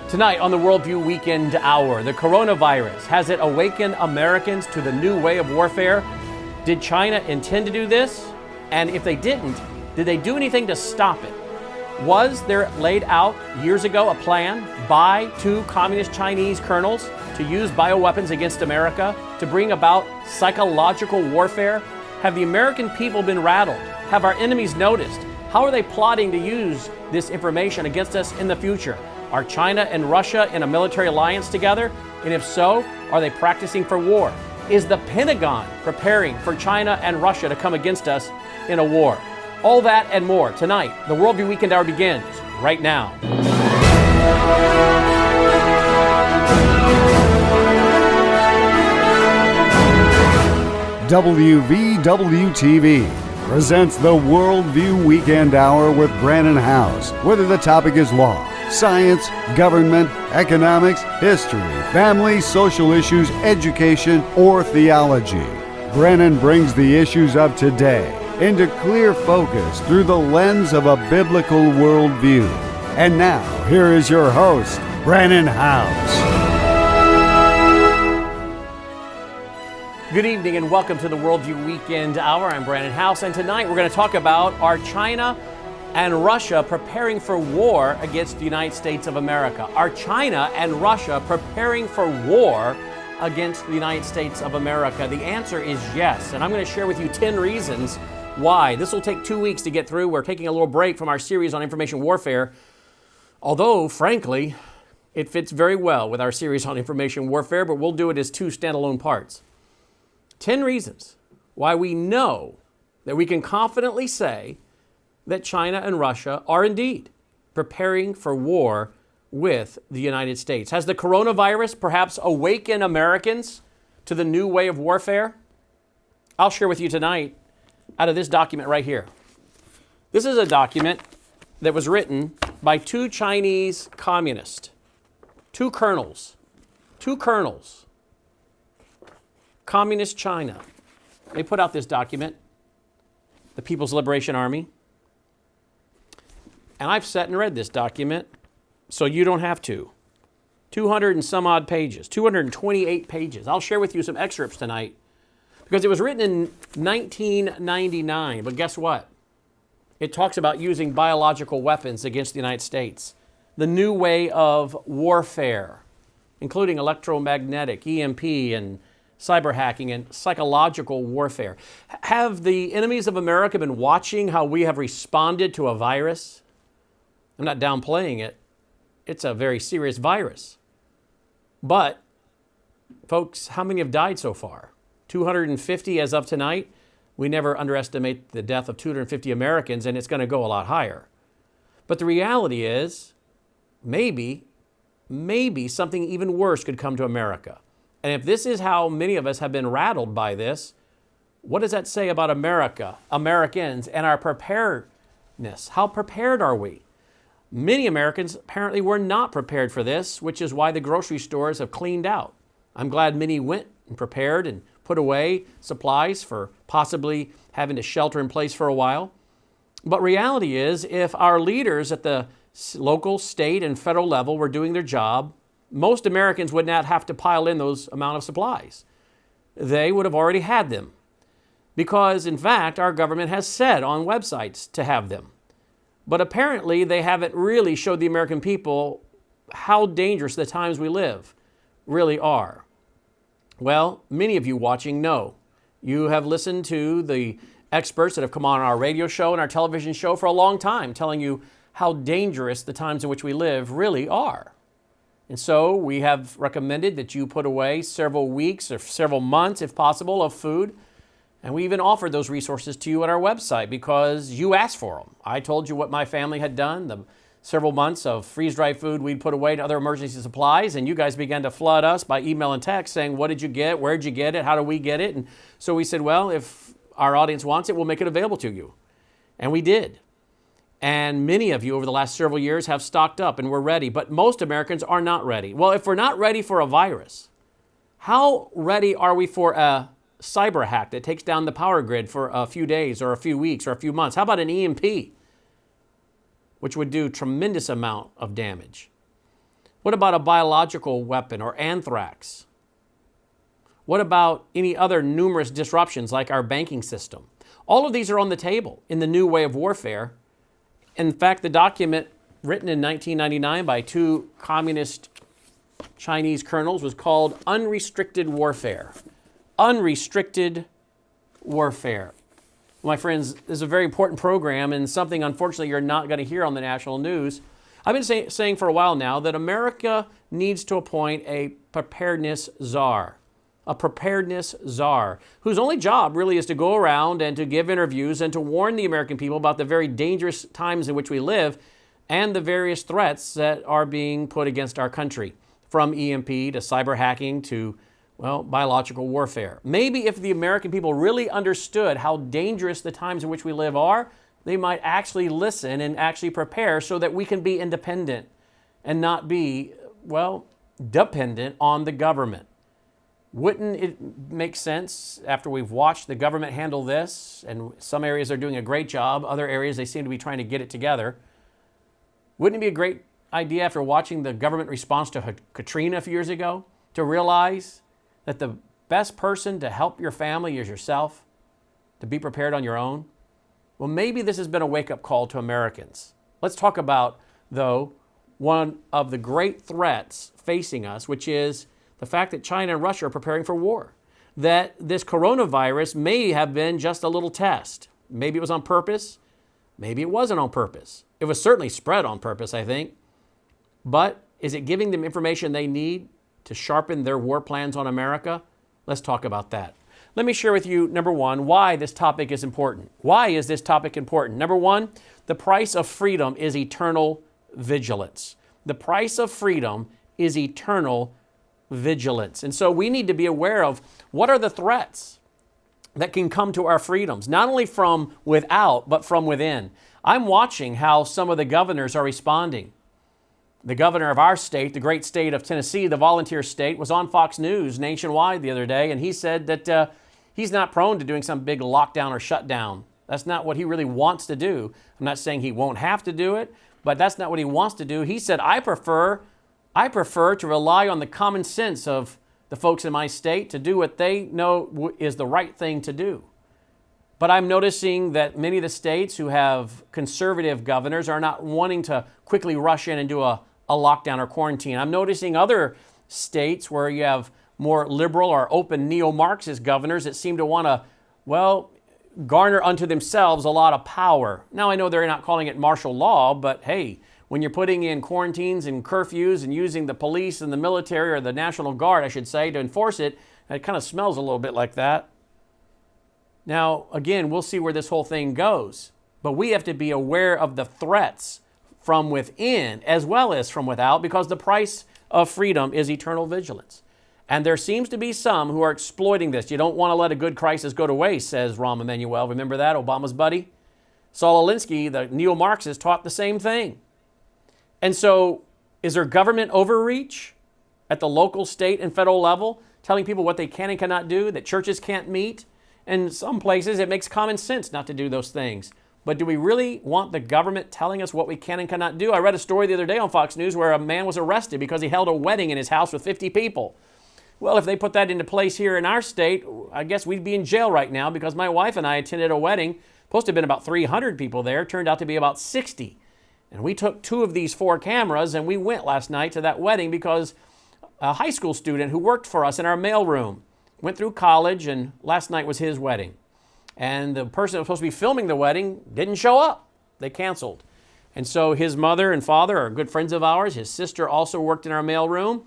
Tonight on the Worldview Weekend Hour, the coronavirus, has it awakened Americans to the new way of warfare? Did China intend to do this? And if they didn't, did they do anything to stop it? Was there laid out years ago a plan by two communist Chinese colonels to use bioweapons against America to bring about psychological warfare? Have the American people been rattled? Have our enemies noticed? How are they plotting to use this information against us in the future? Are China and Russia in a military alliance together? And if so, are they practicing for war? Is the Pentagon preparing for China and Russia to come against us in a war? All that and more tonight. The Worldview Weekend Hour begins right now. WVW-TV presents the Worldview Weekend Hour with Brannon and Howse. Whether the topic is law, science, government, economics, history, family, social issues, education, or theology, Brannon brings the issues of today into clear focus through the lens of a biblical worldview. And now, here is your host, Brannon Howse. Good evening and welcome to the Worldview Weekend Hour. I'm Brannon Howse, and tonight we're going to talk about are China and Russia preparing for war against the United States of America? Are China and Russia preparing for war against the United States of America? The answer is yes, and I'm going to share with you 10 reasons why. This will take 2 weeks to get through. We're taking a little break from our series on information warfare, although, frankly, it fits very well with our series on information warfare, but we'll do it as two standalone parts. 10 reasons why we know that we can confidently say that China and Russia are indeed preparing for war with the United States. Has the coronavirus perhaps awakened Americans to the new way of warfare? I'll share with you tonight out of this document right here. This is a document that was written by two Chinese communists, two colonels, Communist China. They put out this document, the People's Liberation Army. And I've sat and read this document, so you don't have to. 200 and some odd pages, 228 pages. I'll share with you some excerpts tonight because it was written in 1999. But guess what? It talks about using biological weapons against the United States. The new way of warfare, including electromagnetic, EMP, and cyber hacking and psychological warfare. Have the enemies of America been watching how we have responded to a virus? I'm not downplaying it. It's a very serious virus. But, folks, how many have died so far? 250 as of tonight. We never underestimate the death of 250 Americans, and it's going to go a lot higher. But the reality is, maybe something even worse could come to America. And if this is how many of us have been rattled by this, what does that say about America, Americans, and our preparedness? How prepared are we? Many Americans apparently were not prepared for this, which is why the grocery stores have cleaned out. I'm glad many went and prepared and put away supplies for possibly having to shelter in place for a while. But reality is, if our leaders at the local, state, and federal level were doing their job, most Americans would not have to pile in those amount of supplies. They would have already had them because, in fact, our government has said on websites to have them. But apparently, they haven't really showed the American people how dangerous the times we live really are. Well, many of you watching know. You have listened to the experts that have come on our radio show and our television show for a long time telling you how dangerous the times in which we live really are. And so we have recommended that you put away several weeks or several months, if possible, of food. And we even offered those resources to you on our website because you asked for them. I told you what my family had done, the several months of freeze-dried food we'd put away to other emergency supplies, and you guys began to flood us by email and text saying, what did you get? Where'd you get it? How do we get it? And so we said, well, if our audience wants it, we'll make it available to you. And we did. And many of you over the last several years have stocked up and we're ready, but most Americans are not ready. Well, if we're not ready for a virus, how ready are we for a cyber hack that takes down the power grid for a few days or a few weeks or a few months? How about an EMP, which would do tremendous amount of damage? What about a biological weapon or anthrax? What about any other numerous disruptions like our banking system? All of these are on the table in the new way of warfare. In fact, the document written in 1999 by two communist Chinese colonels was called Unrestricted Warfare. Unrestricted Warfare. My friends, this is a very important program and something, unfortunately, you're not going to hear on the national news. I've been saying for a while now that America needs to appoint a preparedness czar. A preparedness czar, whose only job really is to go around and to give interviews and to warn the American people about the very dangerous times in which we live and the various threats that are being put against our country, from EMP to cyber hacking to, well, biological warfare. Maybe if the American people really understood how dangerous the times in which we live are, they might actually listen and actually prepare so that we can be independent and not be, well, dependent on the government. Wouldn't it make sense after we've watched the government handle this, and some areas are doing a great job, other areas they seem to be trying to get it together? Wouldn't it be a great idea after watching the government response to Katrina a few years ago to realize that the best person to help your family is yourself, to be prepared on your own? Well, maybe this has been a wake-up call to Americans. Let's talk about, though, one of the great threats facing us, which is the fact that China and Russia are preparing for war. That this coronavirus may have been just a little test. Maybe it was on purpose. Maybe it wasn't on purpose. It was certainly spread on purpose, I think. But is it giving them information they need to sharpen their war plans on America? Let's talk about that. Let me share with you, number one, why this topic is important. Why is this topic important? Number one, the price of freedom is eternal vigilance. The price of freedom is eternal vigilance. And so we need to be aware of what are the threats that can come to our freedoms, not only from without, but from within. I'm watching how some of the governors are responding. The governor of our state, the great state of Tennessee, the volunteer state, was on Fox News nationwide the other day, and he said that he's not prone to doing some big lockdown or shutdown. That's not what he really wants to do. I'm not saying he won't have to do it, but that's not what he wants to do. He said, I prefer to rely on the common sense of the folks in my state to do what they know is the right thing to do. But I'm noticing that many of the states who have conservative governors are not wanting to quickly rush in and do a lockdown or quarantine. I'm noticing other states where you have more liberal or open neo-Marxist governors that seem to want to, well, garner unto themselves a lot of power. Now, I know they're not calling it martial law, but hey, when you're putting in quarantines and curfews and using the police and the military, or the National Guard, I should say, to enforce it, it kind of smells a little bit like that. Now, again, we'll see where this whole thing goes, but we have to be aware of the threats from within as well as from without, because the price of freedom is eternal vigilance. And there seems to be some who are exploiting this. You don't want to let a good crisis go to waste, says Rahm Emanuel. Remember that, Obama's buddy? Saul Alinsky, the neo-Marxist, taught the same thing. And so, is there government overreach at the local, state, and federal level, telling people what they can and cannot do, that churches can't meet? In some places, it makes common sense not to do those things. But do we really want the government telling us what we can and cannot do? I read a story the other day on Fox News where a man was arrested because he held a wedding in his house with 50 people. Well, if they put that into place here in our state, I guess we'd be in jail right now, because my wife and I attended a wedding. Supposed to have been about 300 people there. Turned out to be about 60. And we took 2 of these 4 cameras and we went last night to that wedding because a high school student who worked for us in our mailroom went through college, and last night was his wedding. And the person that was supposed to be filming the wedding didn't show up. They canceled. And so his mother and father are good friends of ours. His sister also worked in our mailroom.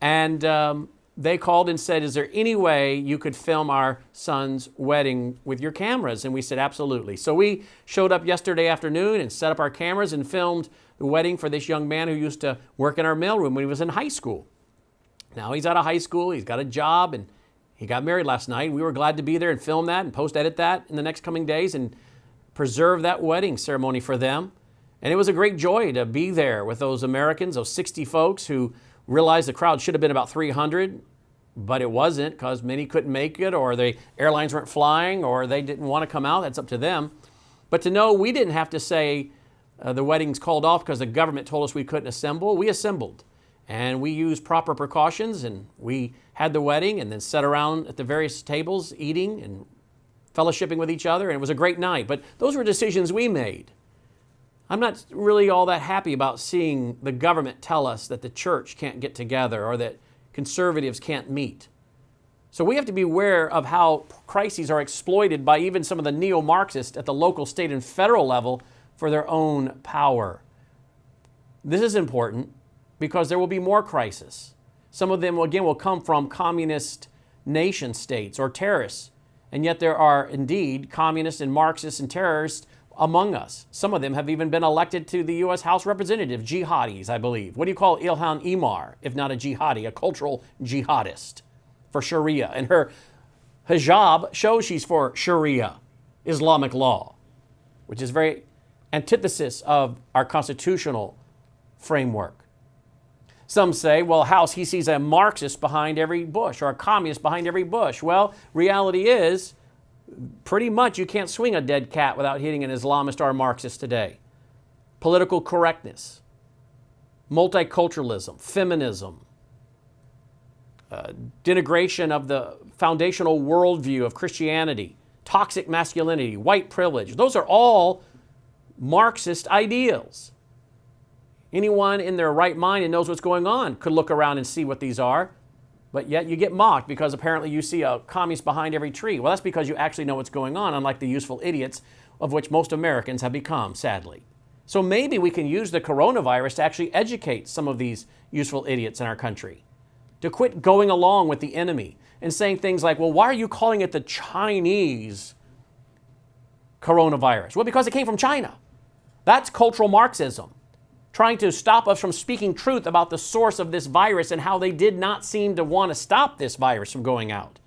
And they called and said, is there any way you could film our son's wedding with your cameras? And we said, absolutely. So we showed up yesterday afternoon and set up our cameras and filmed the wedding for this young man who used to work in our mailroom when he was in high school. Now he's out of high school, he's got a job, and he got married last night. We were glad to be there and film that and post-edit that in the next coming days and preserve that wedding ceremony for them. And it was a great joy to be there with those Americans, those 60 folks who realized the crowd should have been about 300, but it wasn't because many couldn't make it, or the airlines weren't flying, or they didn't want to come out. That's up to them. But to know we didn't have to say the wedding's called off because the government told us we couldn't assemble. We assembled. And we used proper precautions, and we had the wedding and then sat around at the various tables eating and fellowshipping with each other, and it was a great night. But those were decisions we made. I'm not really all that happy about seeing the government tell us that the church can't get together or that conservatives can't meet. So we have to be aware of how crises are exploited by even some of the neo-Marxists at the local, state, and federal level for their own power. This is important because there will be more crises. Some of them, again, will come from communist nation states or terrorists. And yet there are indeed communists and Marxists and terrorists among us. Some of them have even been elected to the U.S. House of Representatives, jihadis, I believe. What do you call Ilhan Omar, if not a jihadi, a cultural jihadist for Sharia? And her hijab shows she's for Sharia, Islamic law, which is very antithesis of our constitutional framework. Some say, well, Howse, he sees a Marxist behind every bush or a communist behind every bush. Well, reality is, pretty much you can't swing a dead cat without hitting an Islamist or a Marxist today. Political correctness, multiculturalism, feminism, denigration of the foundational worldview of Christianity, toxic masculinity, white privilege. Those are all Marxist ideals. Anyone in their right mind and knows what's going on could look around and see what these are, but yet you get mocked because apparently you see a communist behind every tree. Well, that's because you actually know what's going on, unlike the useful idiots of which most Americans have become, sadly. So maybe we can use the coronavirus to actually educate some of these useful idiots in our country, to quit going along with the enemy and saying things like, well, why are you calling it the Chinese coronavirus? Well, because it came from China. That's cultural Marxism, trying to stop us from speaking truth about the source of this virus and how they did not seem to want to stop this virus from going out.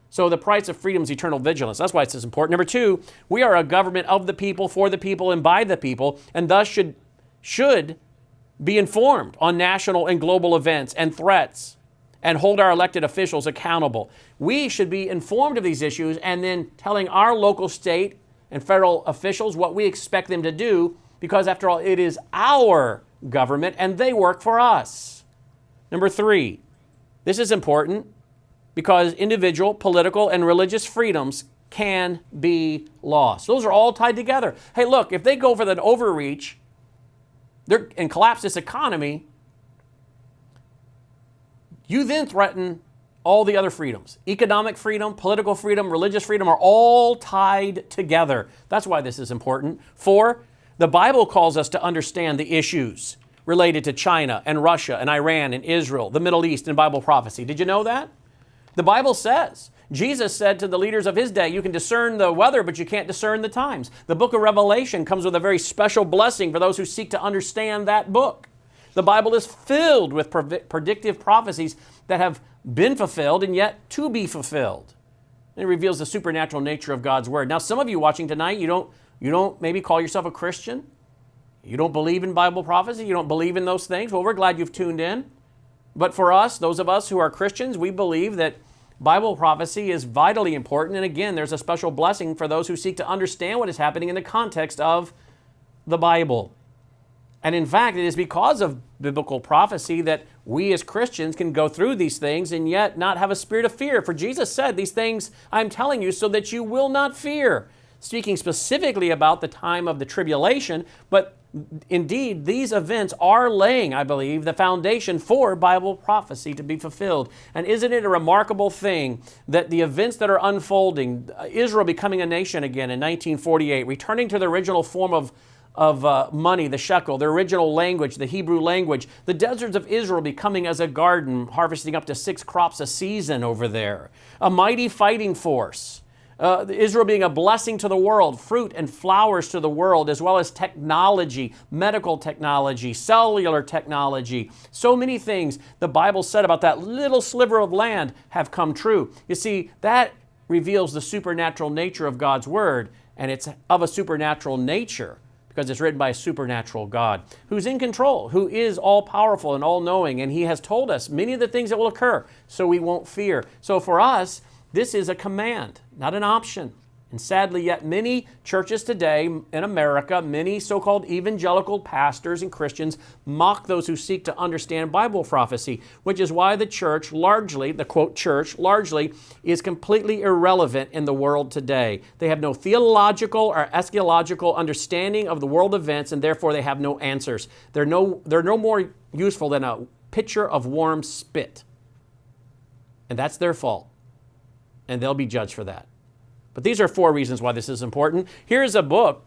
So the price of freedom is eternal vigilance. That's why it's important. Number two, we are a government of the people, for the people, and by the people, and thus should be informed on national and global events and threats and hold our elected officials accountable. We should be informed of these issues and then telling our local, state, and federal officials what we expect them to do, because after all, it is our government and they work for us. Number three, this is important because individual, political, and religious freedoms can be lost. Those are all tied together. Hey, look, if they go for that overreach and collapse this economy, you then threaten all the other freedoms. Economic freedom, political freedom, religious freedom are all tied together. That's why this is important. Four, the Bible calls us to understand the issues related to China and Russia and Iran and Israel, the Middle East, and Bible prophecy. Did you know that? The Bible says, Jesus said to the leaders of his day, you can discern the weather, but you can't discern the times. The book of Revelation comes with a very special blessing for those who seek to understand that book. The Bible is filled with predictive prophecies that have been fulfilled and yet to be fulfilled. And it reveals the supernatural nature of God's word. Now, some of you watching tonight, you don't maybe call yourself a Christian. You don't believe in Bible prophecy. You don't believe in those things. Well, we're glad you've tuned in. But for us, those of us who are Christians, we believe that Bible prophecy is vitally important. And again, there's a special blessing for those who seek to understand what is happening in the context of the Bible. And in fact, it is because of biblical prophecy that we as Christians can go through these things and yet not have a spirit of fear. For Jesus said, these things I'm telling you so that you will not fear. Speaking specifically about the time of the tribulation, but indeed, these events are laying, I believe, the foundation for Bible prophecy to be fulfilled. And isn't it a remarkable thing that the events that are unfolding, Israel becoming a nation again in 1948, returning to the original form of money, the shekel, the original language, the Hebrew language, the deserts of Israel becoming as a garden, harvesting up to 6 crops a season over there, a mighty fighting force. Israel being a blessing to the world, fruit and flowers to the world, as well as technology, medical technology, cellular technology. So many things the Bible said about that little sliver of land have come true. You see, that reveals the supernatural nature of God's word, and it's of a supernatural nature because it's written by a supernatural God who's in control, who is all-powerful and all-knowing, and he has told us many of the things that will occur, so we won't fear. So for us, this is a command, not an option. And sadly, yet many churches today in America, many so-called evangelical pastors and Christians mock those who seek to understand Bible prophecy, which is why the church largely, the quote church, largely is completely irrelevant in the world today. They have no theological or eschatological understanding of the world events, and therefore they have no answers. They're no more useful than a pitcher of warm spit. And that's their fault. And they'll be judged for that. But these are 4 reasons why this is important. Here's a book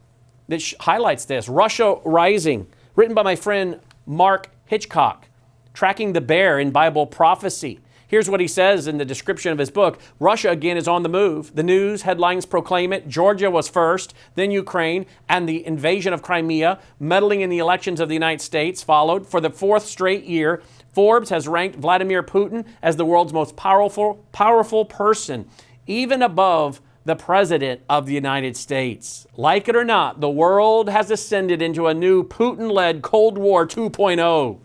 that highlights this, Russia Rising, written by my friend Mark Hitchcock, Tracking the Bear in Bible Prophecy. Here's what he says in the description of his book. Russia again is on the move. The news headlines proclaim it. Georgia was first, then Ukraine, and the invasion of Crimea, meddling in the elections of the United States followed. For the 4th straight year, Forbes has ranked Vladimir Putin as the world's most powerful person, even above the President of the United States. Like it or not, the world has ascended into a new Putin-led Cold War 2.0.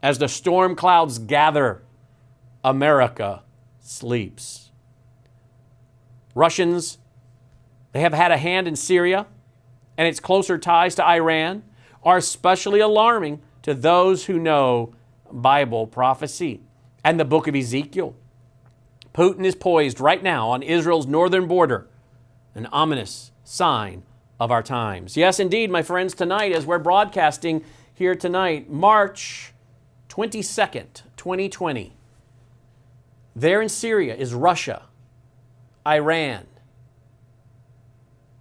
As the storm clouds gather, America sleeps. Russians, they have had a hand in Syria, and its closer ties to Iran are especially alarming to those who know Bible prophecy and the book of Ezekiel. Putin is poised right now on Israel's northern border, an ominous sign of our times. Yes, indeed, my friends, tonight, as we're broadcasting here tonight, March 22nd, 2020, there in Syria is Russia, Iran.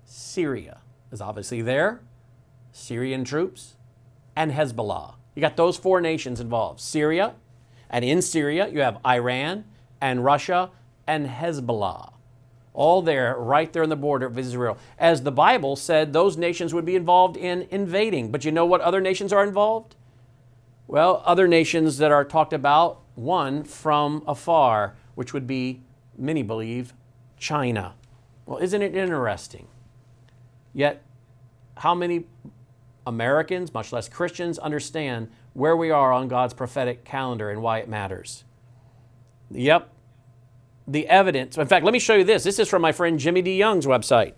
Syria is obviously there, Syrian troops, and Hezbollah. You got those 4 nations involved, Syria, and in Syria you have Iran, and Russia, and Hezbollah. All there, right there on the border of Israel. As the Bible said, those nations would be involved in invading. But you know what other nations are involved? Well, other nations that are talked about, one from afar, which would be, many believe, China. Well, isn't it interesting? Yet, how many Americans, much less Christians, understand where we are on God's prophetic calendar and why it matters? Yep. The evidence. In fact, let me show you this. This is from my friend Jimmy DeYoung's website.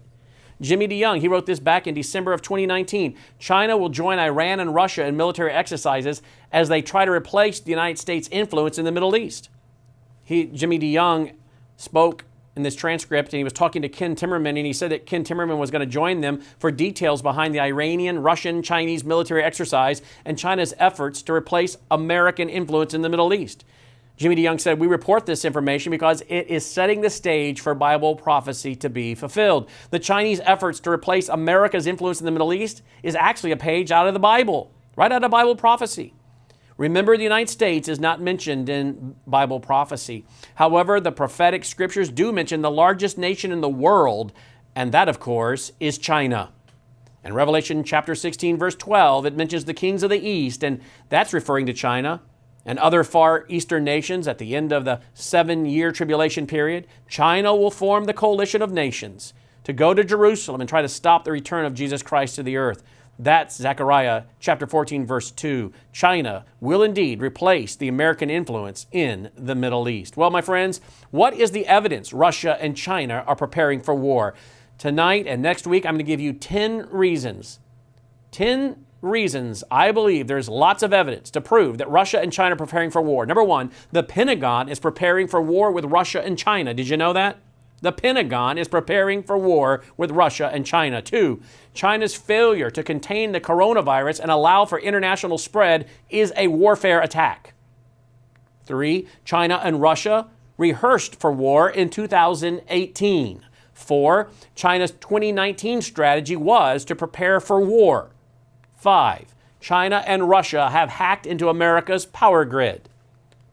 Jimmy DeYoung, he wrote this back in December of 2019. China will join Iran and Russia in military exercises as they try to replace the United States' influence in the Middle East. Jimmy DeYoung spoke in this transcript, and he was talking to Ken Timmerman, and he said that Ken Timmerman was going to join them for details behind the Iranian, Russian, Chinese military exercise and China's efforts to replace American influence in the Middle East. Jimmy DeYoung said, "We report this information because it is setting the stage for Bible prophecy to be fulfilled. The Chinese efforts to replace America's influence in the Middle East is actually a page out of the Bible, right out of Bible prophecy. Remember, the United States is not mentioned in Bible prophecy. However, the prophetic scriptures do mention the largest nation in the world, and that, of course, is China. In Revelation chapter 16, verse 12, it mentions the kings of the East, and that's referring to China and other far eastern nations at the end of the 7-year tribulation period. China will form the coalition of nations to go to Jerusalem and try to stop the return of Jesus Christ to the earth. That's Zechariah chapter 14, verse 2. China will indeed replace the American influence in the Middle East. Well, my friends, what is the evidence Russia and China are preparing for war? Tonight and next week, I'm going to give you 10 reasons. 10 reasons I believe there's lots of evidence to prove that Russia and China are preparing for war. Number 1, the Pentagon is preparing for war with Russia and China. Did you know that? The Pentagon is preparing for war with Russia and China. 2, China's failure to contain the coronavirus and allow for international spread is a warfare attack. 3, China and Russia rehearsed for war in 2018. 4, China's 2019 strategy was to prepare for war. 5, China and Russia have hacked into America's power grid.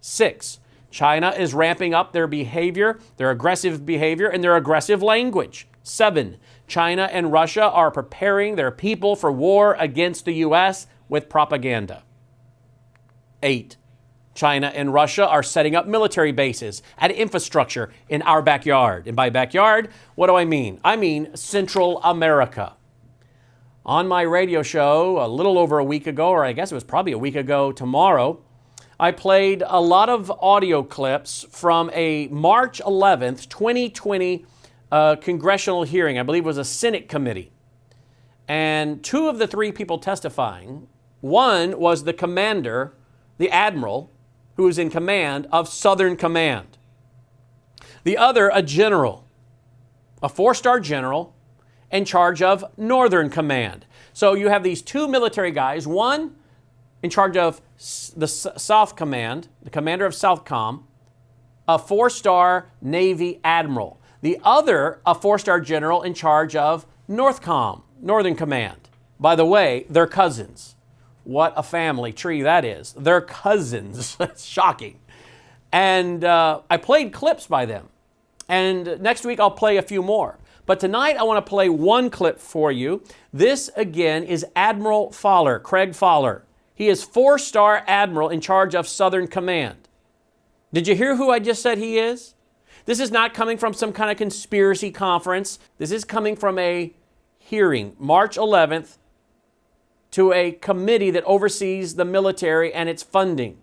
6, China is ramping up their behavior, their aggressive behavior, and their aggressive language. 7, China and Russia are preparing their people for war against the U.S. with propaganda. 8, China and Russia are setting up military bases and infrastructure in our backyard. And by backyard, what do I mean? I mean Central America. On my radio show a little over a week ago, or I guess it was probably a week ago tomorrow, I played a lot of audio clips from a March 11th, 2020 a congressional hearing. I believe it was a Senate committee. And two of the three people testifying, one was the commander, the admiral, who was in command of Southern Command. The other, a general, a four-star general in charge of Northern Command. So you have these two military guys, one in charge of the South Command, the commander of Southcom, a four-star Navy admiral. The other, a four-star general in charge of Northcom, Northern Command. By the way, they're cousins. What a family tree that is. They're cousins. It's shocking. And I played clips by them. And next week I'll play a few more. But tonight I want to play one clip for you. This again is Admiral Fowler, Craig Fowler. He is four-star admiral in charge of Southern Command. Did you hear who I just said he is? This is not coming from some kind of conspiracy conference. This is coming from a hearing, March 11th, to a committee that oversees the military and its funding.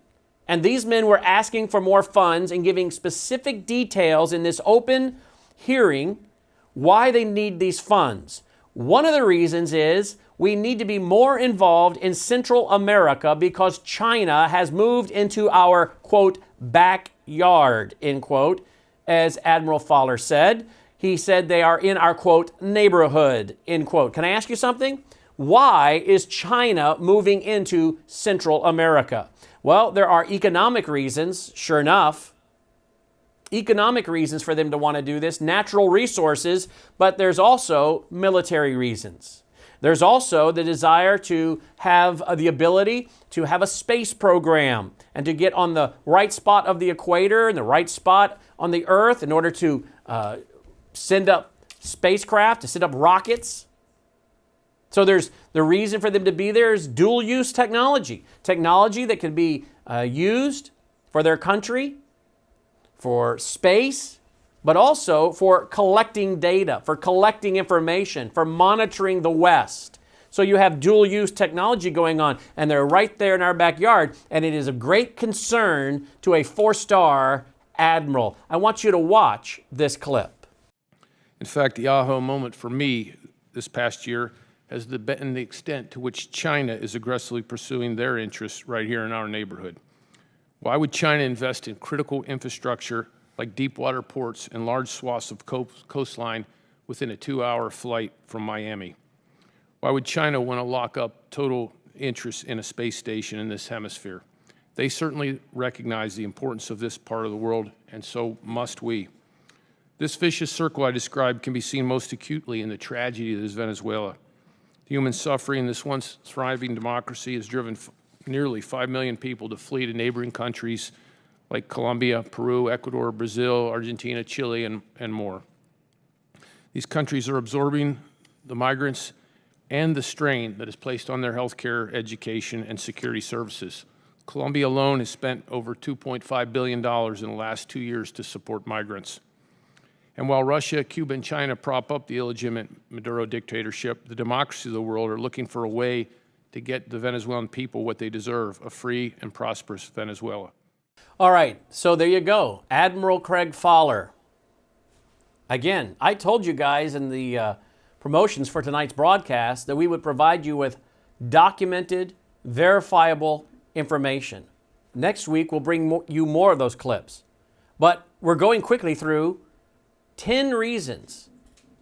And these men were asking for more funds and giving specific details in this open hearing why they need these funds. One of the reasons is we need to be more involved in Central America because China has moved into our, quote, backyard, end quote, as Admiral Fowler said. He said they are in our, quote, neighborhood, end quote. Can I ask you something? Why is China moving into Central America? Well, there are economic reasons, sure enough. Economic reasons for them to want to do this, natural resources, but there's also military reasons. There's also the desire to have the ability to have a space program and to get on the right spot of the equator and the right spot on the Earth in order to send up spacecraft, to send up rockets. So there's the reason for them to be there is dual-use technology. Technology that can be used for their country, for space, but also for collecting data, for collecting information, for monitoring the West. So you have dual-use technology going on, and they're right there in our backyard, and it is of great concern to a four-star admiral. I want you to watch this clip. In fact, the aha moment for me this past year has been the extent to which China is aggressively pursuing their interests right here in our neighborhood. Why would China invest in critical infrastructure like deep water ports and large swaths of coastline within a 2-hour flight from Miami? Why would China want to lock up total interest in a space station in this hemisphere? They certainly recognize the importance of this part of the world, and so must we. This vicious circle I described can be seen most acutely in the tragedy that is Venezuela. Human suffering in this once thriving democracy has driven nearly 5 million people to flee to neighboring countries like Colombia, Peru, Ecuador, Brazil, Argentina, Chile, and more. These countries are absorbing the migrants and the strain that is placed on their healthcare, education, and security services. Colombia alone has spent over $2.5 billion in the last 2 years to support migrants. And while Russia, Cuba, and China prop up the illegitimate Maduro dictatorship, the democracies of the world are looking for a way to get the Venezuelan people what they deserve, a free and prosperous Venezuela. All right, so there you go. Admiral Craig Fowler. Again, I told you guys in the promotions for tonight's broadcast that we would provide you with documented, verifiable information. Next week, we'll bring you more of those clips. But we're going quickly through 10 reasons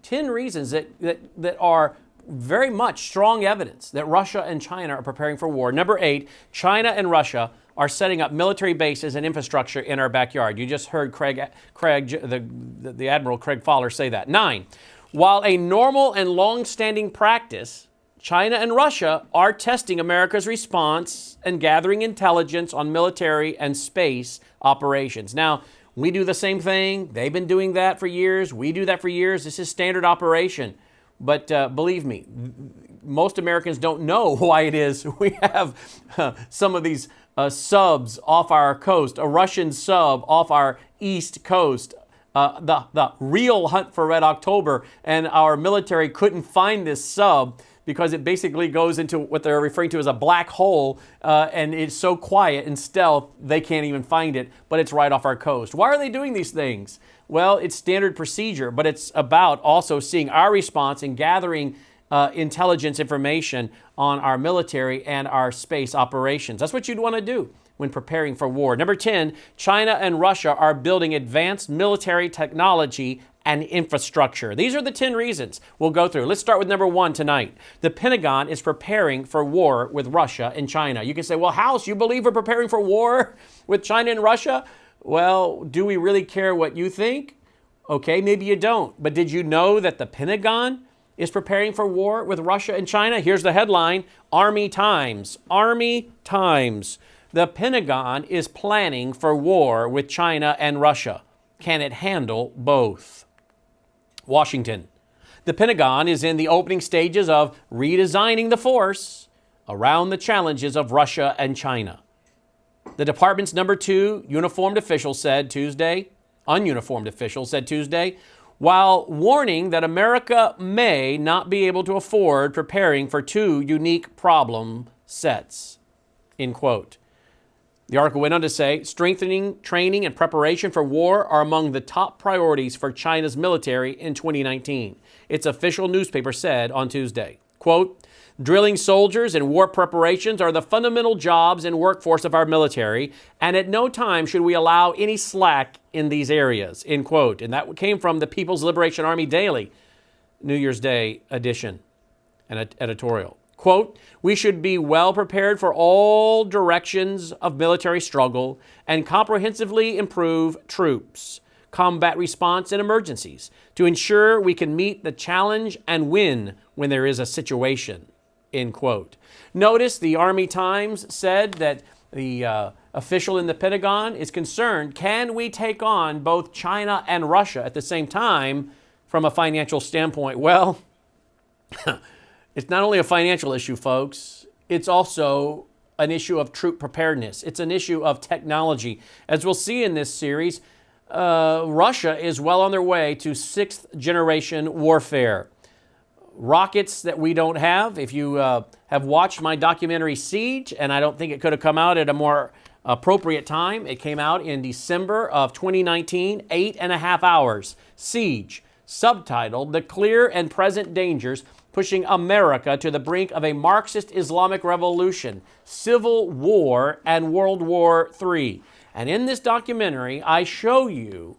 that are very much strong evidence that Russia and China are preparing for war. Number 8, China and Russia are setting up military bases and infrastructure in our backyard. You just heard the Admiral Craig Fowler say that. 9, while a normal and long-standing practice, China and Russia are testing America's response and gathering intelligence on military and space operations. Now, we do the same thing. They've been doing that for years. We do that for years. This is standard operation. But believe me, most Americans don't know why it is we have some of these subs off our coast, a Russian sub off our east coast, the real hunt for Red October, and our military couldn't find this sub because it basically goes into what they're referring to as a black hole, and it's so quiet and stealth they can't even find it, but it's right off our coast. Why are they doing these things? Well, it's standard procedure, but it's about also seeing our response and gathering intelligence information on our military and our space operations. That's what you'd want to do when preparing for war. Number 10, China and Russia are building advanced military technology and infrastructure. These are the 10 reasons we'll go through. Let's start with number 1 tonight. The Pentagon is preparing for war with Russia and China. You can say, well, Howse, you believe we're preparing for war with China and Russia? Well, do we really care what you think? Okay, maybe you don't. But did you know that the Pentagon is preparing for war with Russia and China? Here's the headline, Army Times. Army Times. The Pentagon is planning for war with China and Russia. Can it handle both? Washington. The Pentagon is in the opening stages of redesigning the force around the challenges of Russia and China. The department's number 2 ununiformed official said Tuesday, while warning that America may not be able to afford preparing for 2 unique problem sets, end quote. The article went on to say, strengthening, training, and preparation for war are among the top priorities for China's military in 2019, its official newspaper said on Tuesday. Quote, drilling soldiers and war preparations are the fundamental jobs and workforce of our military, and at no time should we allow any slack in these areas, end quote. And that came from the People's Liberation Army Daily, New Year's Day edition, an editorial. Quote, we should be well prepared for all directions of military struggle and comprehensively improve troops, combat response, and emergencies to ensure we can meet the challenge and win when there is a situation, end quote. Notice the Army Times said that the official in the Pentagon is concerned, can we take on both China and Russia at the same time from a financial standpoint? Well, it's not only a financial issue, folks. It's also an issue of troop preparedness. It's an issue of technology. As we'll see in this series, Russia is well on their way to 6th generation warfare. Rockets that we don't have. If you have watched my documentary Siege, and I don't think it could have come out at a more appropriate time. It came out in December of 2019, 8.5 hours. Siege, subtitled The Clear and Present Dangers Pushing America to the Brink of a Marxist Islamic Revolution, Civil War, and World War III. And in this documentary, I show you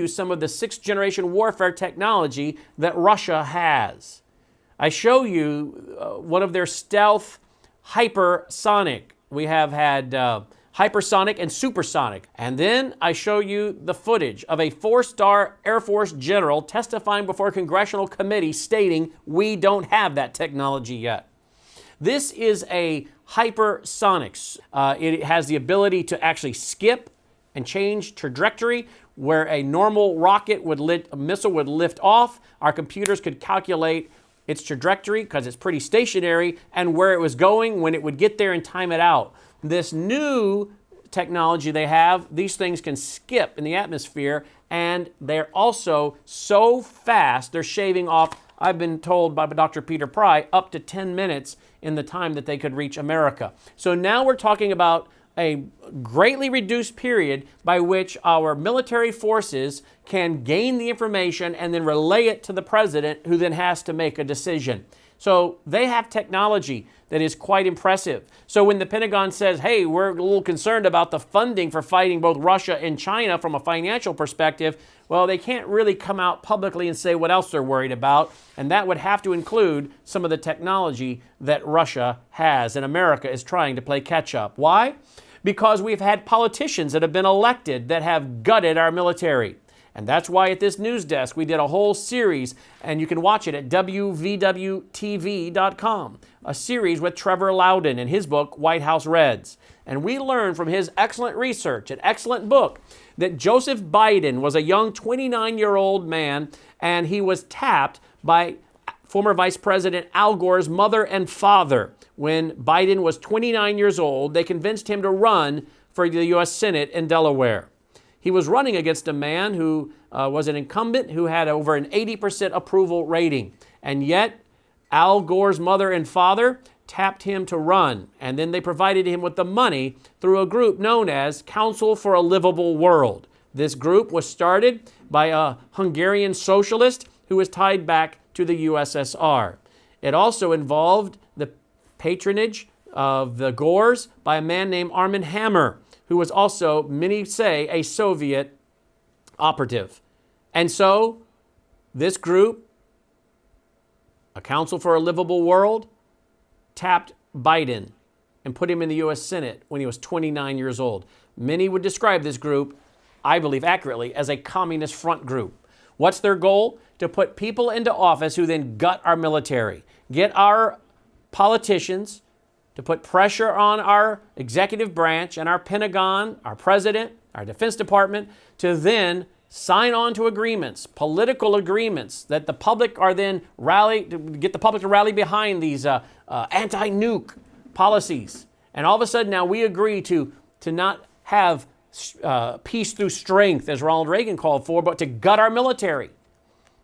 some of the 6th generation warfare technology that Russia has. I show you one of their stealth hypersonic. We have had hypersonic and supersonic. And then I show you the footage of a 4-star Air Force general testifying before a congressional committee stating we don't have that technology yet. This is a hypersonic. It has the ability to actually skip and change trajectory. Where a normal missile would lift off, our computers could calculate its trajectory because it's pretty stationary and where it was going when it would get there and time it out. This new technology they have, these things can skip in the atmosphere, and they're also so fast, they're shaving off, I've been told by Dr. Peter Pry, up to 10 minutes in the time that they could reach America. So now we're talking about a greatly reduced period by which our military forces can gain the information and then relay it to the president, who then has to make a decision. So they have technology that is quite impressive. So when the Pentagon says, hey, we're a little concerned about the funding for fighting both Russia and China from a financial perspective, well, they can't really come out publicly and say what else they're worried about. And that would have to include some of the technology that Russia has. And America is trying to play catch up. Why? Because we've had politicians that have been elected that have gutted our military. And that's why at this news desk we did a whole series, and you can watch it at WVW-TV.com, a series with Trevor Loudon in his book, White House Reds. And we learned from his excellent research, an excellent book, that Joseph Biden was a young 29-year-old man, and he was tapped by former Vice President Al Gore's mother and father. When Biden was 29 years old, they convinced him to run for the U.S. Senate in Delaware. He was running against a man who was an incumbent who had over an 80% approval rating. And yet, Al Gore's mother and father tapped him to run, and then they provided him with the money through a group known as Council for a Livable World. This group was started by a Hungarian socialist who was tied back to the USSR. It also involved the patronage of the Gores by a man named Armand Hammer, who was also, many say, a Soviet operative. And so this group, a Council for a Livable World, tapped Biden and put him in the U.S. Senate when he was 29 years old. Many would describe this group, I believe accurately, as a communist front group. What's their goal? To put people into office who then gut our military, get our politicians to put pressure on our executive branch and our Pentagon, our president, our Defense Department, to then sign on to agreements, political agreements, that the public are then to get the public to rally behind these anti-nuke policies. And all of a sudden now we agree to not have peace through strength, as Ronald Reagan called for, but to gut our military.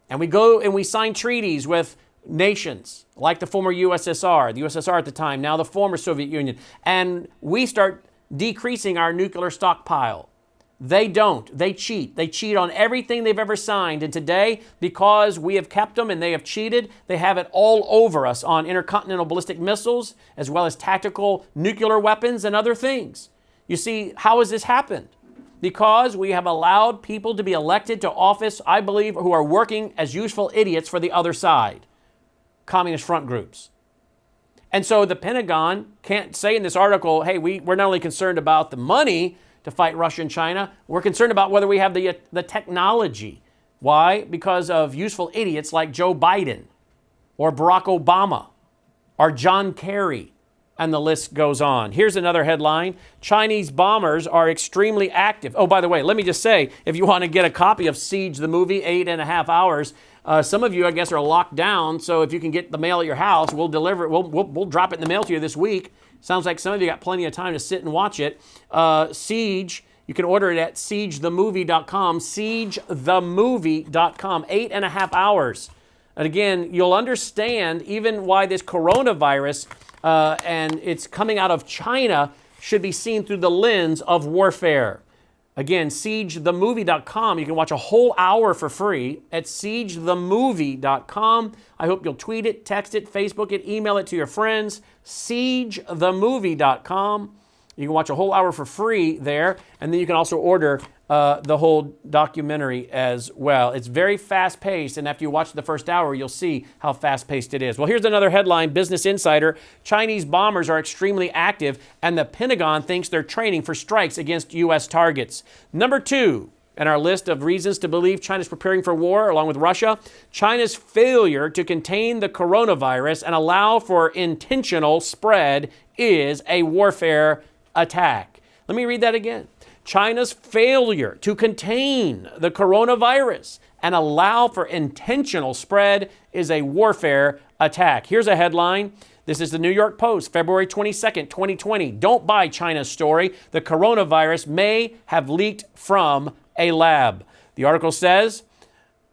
And we go and we sign treaties with nations like the former USSR, the USSR at the time, now the former Soviet Union, and we start decreasing our nuclear stockpile. They don't. They cheat. They cheat on everything they've ever signed. And today, because we have kept them and they have cheated, they have it all over us on intercontinental ballistic missiles, as well as tactical nuclear weapons and other things. You see, how has this happened? Because we have allowed people to be elected to office, I believe, who are working as useful idiots for the other side, communist front groups. And so the Pentagon can't say in this article, hey, we're not only concerned about the money to fight Russia and China, we're concerned about whether we have the technology. Why? Because of useful idiots like Joe Biden or Barack Obama or John Kerry, and the list goes on. Here's another headline. Chinese bombers are extremely active. Oh, by the way, let me just say, if you want to get a copy of Siege the movie, 8.5 hours, some of you, I guess, are locked down. So if you can get the mail at your house, we'll deliver it. We'll drop it in the mail to you this week. Sounds like some of you got plenty of time to sit and watch it. Siege, you can order it at siegethemovie.com. Siegethemovie.com, 8.5 hours. And again, you'll understand even why this coronavirus and it's coming out of China should be seen through the lens of warfare. Again, siegethemovie.com. You can watch a whole hour for free at siegethemovie.com. I hope you'll tweet it, text it, Facebook it, email it to your friends. Siegethemovie.com. You can watch a whole hour for free there, and then you can also order the whole documentary as well. It's very fast-paced, and after you watch the first hour, you'll see how fast-paced it is. Well, here's another headline, Business Insider. Chinese bombers are extremely active, and the Pentagon thinks they're training for strikes against U.S. targets. Number 2 in our list of reasons to believe China's preparing for war, along with Russia, China's failure to contain the coronavirus and allow for intentional spread is a warfare attack. Let me read that again. China's failure to contain the coronavirus and allow for intentional spread is a warfare attack. Here's a headline. This is the New York Post, February 22nd, 2020. Don't buy China's story. The coronavirus may have leaked from a lab. The article says,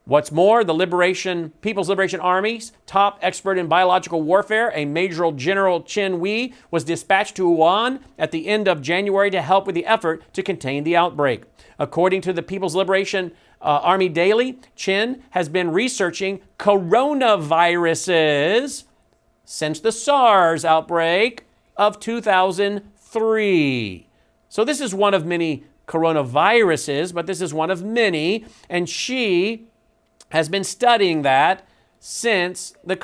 what's more, the People's Liberation Army's top expert in biological warfare, a Major General Chen Wei, was dispatched to Wuhan at the end of January to help with the effort to contain the outbreak. According to the People's Liberation Army Daily, Chen has been researching coronaviruses since the SARS outbreak of 2003. So this is one of many coronaviruses, but this is one of many, and she has been studying that since the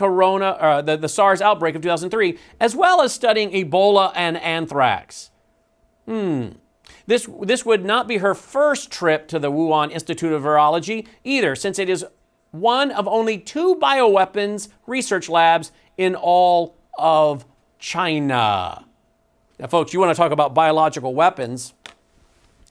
SARS outbreak of 2003, as well as studying Ebola and anthrax. This would not be her first trip to the Wuhan Institute of Virology either, since it is one of only 2 bioweapons research labs in all of China. Now, folks, you want to talk about biological weapons,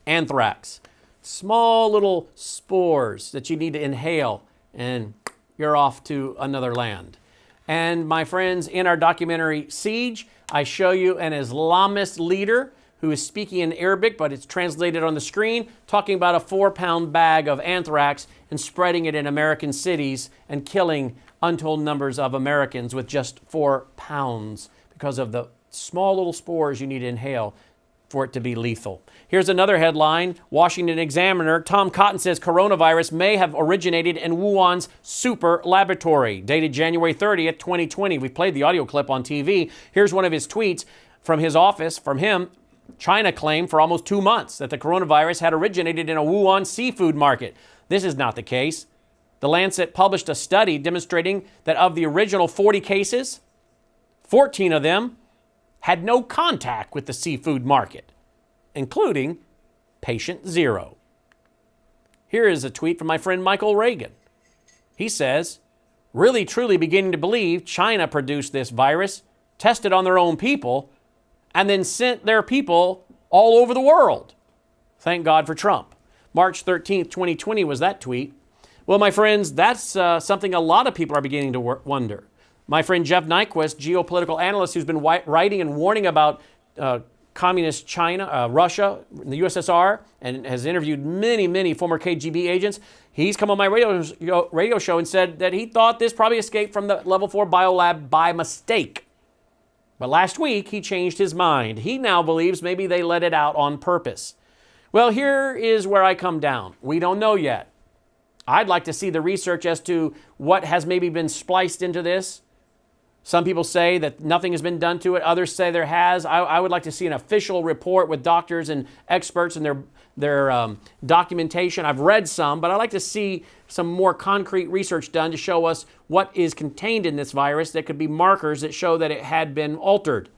anthrax. Small little spores that you need to inhale, and you're off to another land. And my friends, in our documentary Siege, I show you an Islamist leader who is speaking in Arabic, but it's translated on the screen, talking about a 4-pound bag of anthrax and spreading it in American cities and killing untold numbers of Americans with just 4 pounds because of the small little spores you need to inhale for it to be lethal. Here's another headline, Washington Examiner. Tom Cotton says coronavirus may have originated in Wuhan's super laboratory. Dated January 30th, 2020. We played the audio clip on TV. Here's one of his tweets from his office. From him, China claimed for almost 2 months that the coronavirus had originated in a Wuhan seafood market. This is not the case. The Lancet published a study demonstrating that of the original 40 cases, 14 of them had no contact with the seafood market, including patient 0. Here is a tweet from my friend Michael Reagan. He says, really truly beginning to believe China produced this virus, tested on their own people, and then sent their people all over the world. Thank God for Trump. March 13th, 2020 was that tweet. Well, my friends, that's something a lot of people are beginning to wonder. My friend Jeff Nyquist, geopolitical analyst who's been writing and warning about communist China, Russia, the USSR, and has interviewed many former KGB agents. He's come on my radio show and said that he thought this probably escaped from the level 4 biolab by mistake. But last week, he changed his mind. He now believes maybe they let it out on purpose. Well, here is where I come down. We don't know yet. I'd like to see the research as to what has maybe been spliced into this. Some people say that nothing has been done to it. Others say there has. I would like to see an official report with doctors and experts and their documentation. I've read some, but I'd like to see some more concrete research done to show us what is contained in this virus that could be markers that show that it had been altered.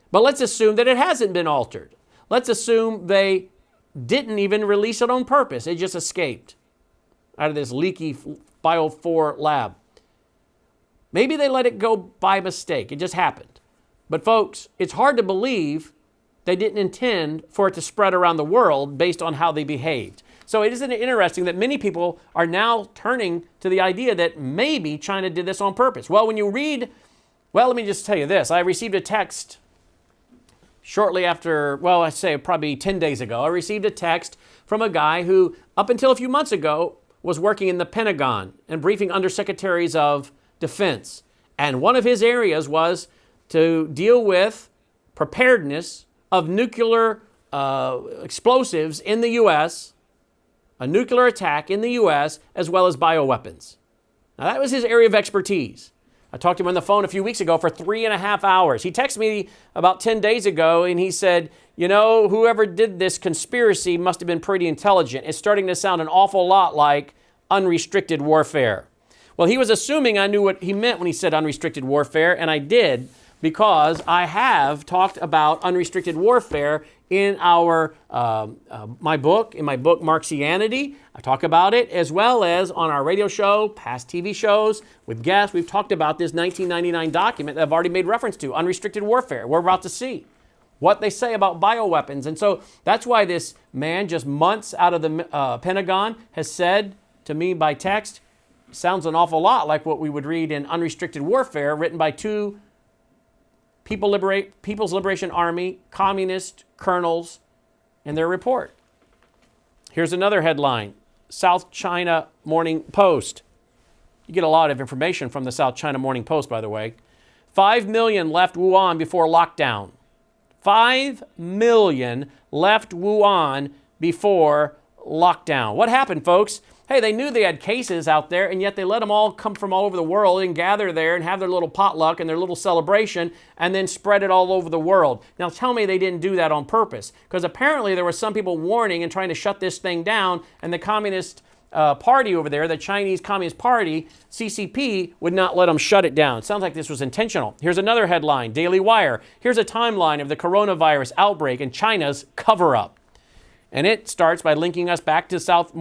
But let's assume that it hasn't been altered. Let's assume they didn't even release it on purpose. It just escaped out of this leaky Bio 4 lab. Maybe they let it go by mistake. It just happened. But folks, it's hard to believe they didn't intend for it to spread around the world based on how they behaved. So it isn't interesting that many people are now turning to the idea that maybe China did this on purpose. Well, when you read, let me just tell you this. I received a text shortly after, I say probably 10 days ago. I received a text from a guy who, up until a few months ago, was working in the Pentagon and briefing undersecretaries of Defense. And one of his areas was to deal with preparedness of nuclear explosives in the U.S., a nuclear attack in the U.S., as well as bioweapons. Now, that was his area of expertise. I talked to him on the phone a few weeks ago for 3.5 hours. He texted me about 10 days ago, and he said, whoever did this conspiracy must have been pretty intelligent. It's starting to sound an awful lot like unrestricted warfare. Well, he was assuming I knew what he meant when he said unrestricted warfare, and I did, because I have talked about unrestricted warfare in my book Marxianity. I talk about it, as well as on our radio show, past TV shows with guests. We've talked about this 1999 document that I've already made reference to, unrestricted warfare. We're about to see what they say about bioweapons. And so that's why this man, just months out of the Pentagon, has said to me by text, sounds an awful lot like what we would read in Unrestricted Warfare, written by two People's Liberation Army communist colonels in their report. Here's another headline, South China Morning Post. You get a lot of information from the South China Morning Post, by the way. 5 million left Wuhan before lockdown. 5 million left Wuhan before lockdown. What happened, folks? Hey, they knew they had cases out there, and yet they let them all come from all over the world and gather there and have their little potluck and their little celebration and then spread it all over the world. Now tell me they didn't do that on purpose, because apparently there were some people warning and trying to shut this thing down, and the Communist Party over there, the Chinese Communist Party, CCP, would not let them shut it down. It sounds like this was intentional. Here's another headline, Daily Wire. Here's a timeline of the coronavirus outbreak and China's cover-up. And it starts by linking us back to South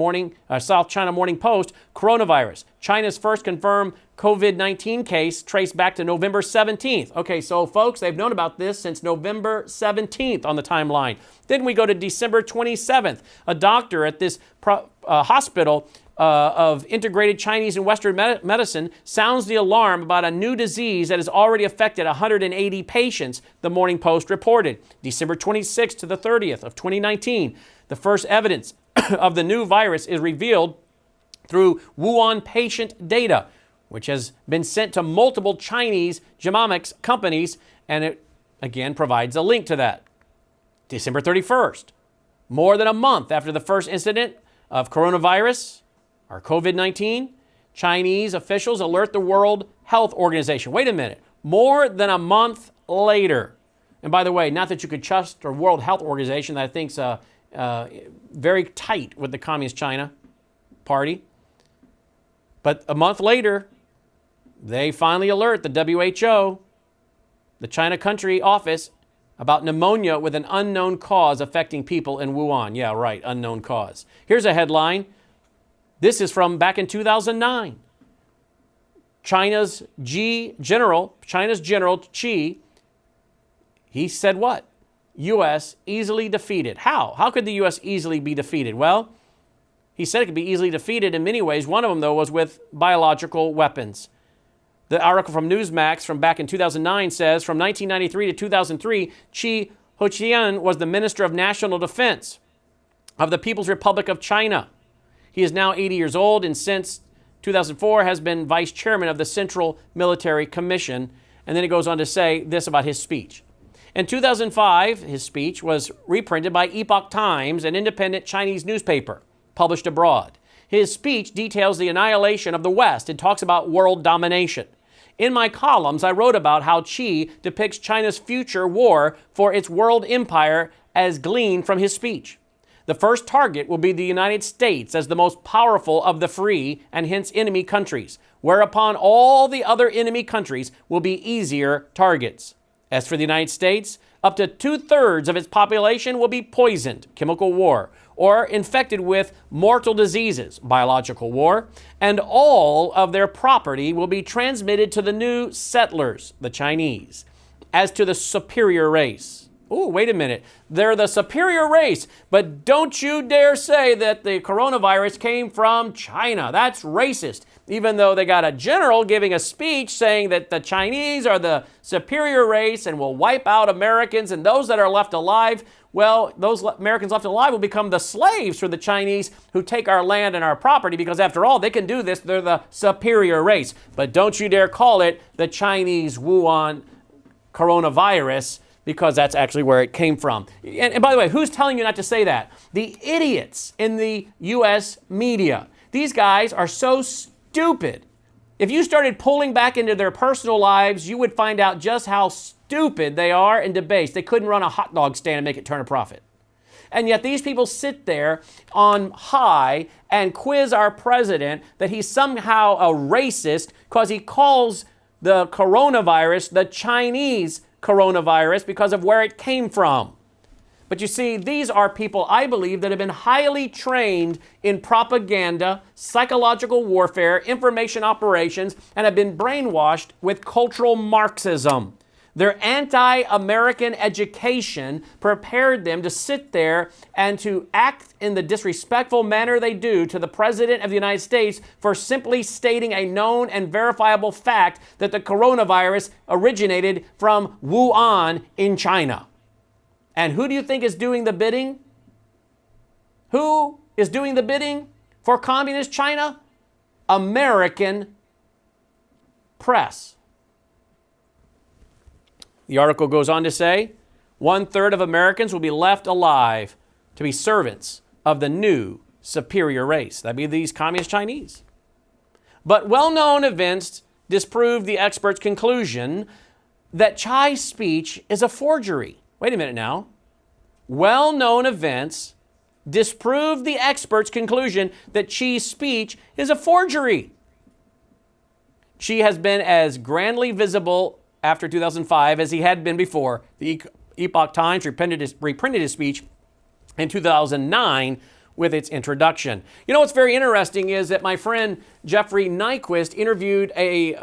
China Morning Post. Coronavirus. China's first confirmed COVID-19 case traced back to November 17th. Okay, so folks, they've known about this since November 17th on the timeline. Then we go to December 27th. A doctor at this hospital of integrated Chinese and Western medicine sounds the alarm about a new disease that has already affected 180 patients, the Morning Post reported. December 26th to the 30th of 2019. The first evidence of the new virus is revealed through Wuhan patient data. which has been sent to multiple Chinese genomics companies, and it again provides a link to that. December 31st, more than a month after the first incident of coronavirus or COVID-19, Chinese officials alert the World Health Organization. Wait a minute, more than a month later. And by the way, not that you could trust the World Health Organization that I think's very tight with the Communist China Party. But a month later, they finally alert the WHO, the China country office, about pneumonia with an unknown cause affecting people in Wuhan. Yeah, right, unknown cause. Here's a headline. This is from back in 2009. China's general Xi, he said what? U.S. easily defeated. How? How could the U.S. easily be defeated? Well, he said it could be easily defeated in many ways. One of them, though, was with biological weapons. The article from Newsmax from back in 2009 says, from 1993 to 2003, Qi Huqian was the Minister of National Defense of the People's Republic of China. He is now 80 years old and since 2004 has been vice chairman of the Central Military Commission. And then it goes on to say this about his speech. In 2005, his speech was reprinted by Epoch Times, an independent Chinese newspaper published abroad. His speech details the annihilation of the West and talks about world domination. In my columns, I wrote about how Xi depicts China's future war for its world empire as gleaned from his speech. The first target will be the United States as the most powerful of the free and hence enemy countries, whereupon all the other enemy countries will be easier targets. As for the United States, up to 2/3 of its population will be poisoned, chemical war, or infected with mortal diseases, biological war, and all of their property will be transmitted to the new settlers, the Chinese. As to the superior race, wait a minute, they're the superior race, but don't you dare say that the coronavirus came from China. That's racist. Even though they got a general giving a speech saying that the Chinese are the superior race and will wipe out Americans, and those that are left alive, well, those Americans left alive will become the slaves for the Chinese who take our land and our property, because after all, they can do this. They're the superior race. But don't you dare call it the Chinese Wuhan coronavirus, because that's actually where it came from. And by the way, who's telling you not to say that? The idiots in the U.S. media. These guys are so stupid. If you started pulling back into their personal lives, you would find out just how stupid they are and debased. They couldn't run a hot dog stand and make it turn a profit. And yet these people sit there on high and quiz our president that he's somehow a racist because he calls the coronavirus the Chinese coronavirus because of where it came from. But you see, these are people, I believe, that have been highly trained in propaganda, psychological warfare, information operations, and have been brainwashed with cultural Marxism. Their anti-American education prepared them to sit there and to act in the disrespectful manner they do to the President of the United States for simply stating a known and verifiable fact that the coronavirus originated from Wuhan in China. And who do you think is doing the bidding? Who is doing the bidding for communist China? American press. The article goes on to say, 1/3 of Americans will be left alive to be servants of the new superior race. That'd be these communist Chinese. But well-known events disprove the experts' conclusion that Chai's speech is a forgery. Wait a minute now. Well-known events disprove the experts' conclusion that Xi's speech is a forgery. Xi has been as grandly visible after 2005 as he had been before. The Epoch Times reprinted his speech in 2009 with its introduction. You know what's very interesting is that my friend Jeffrey Nyquist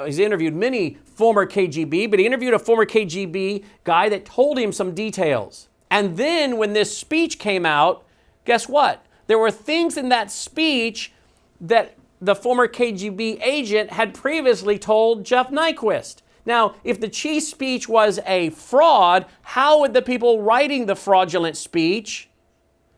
he's interviewed many former KGB, but he interviewed a former KGB guy that told him some details. And then when this speech came out, guess what? There were things in that speech that the former KGB agent had previously told Jeff Nyquist. Now, if the Xi speech was a fraud, how would the people writing the fraudulent speech